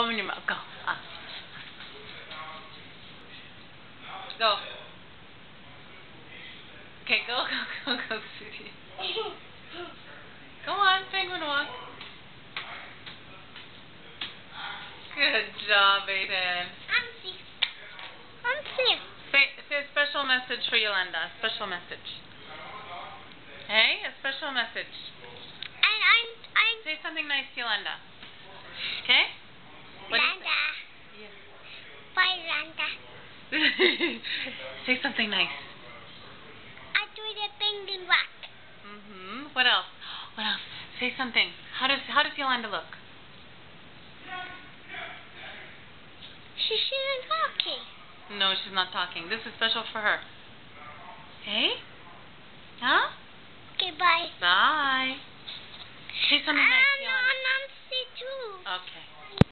Open your mouth. Go. Go. Okay, go, sweetie. Go on, penguin walk. Good job, Aiden. I'm safe. Say a special message for Yolanda. A special message. Hey, a special message. And I'm Say something nice to Yolanda. Okay? Yolanda. Yeah. Bye, Yolanda. Say something nice. I do the penguin walk. What else? What else? Say something. How does Yolanda look? She's not talking. No, she's not talking. This is special for her. Hey? Huh? Okay, bye. Bye. Say something nice.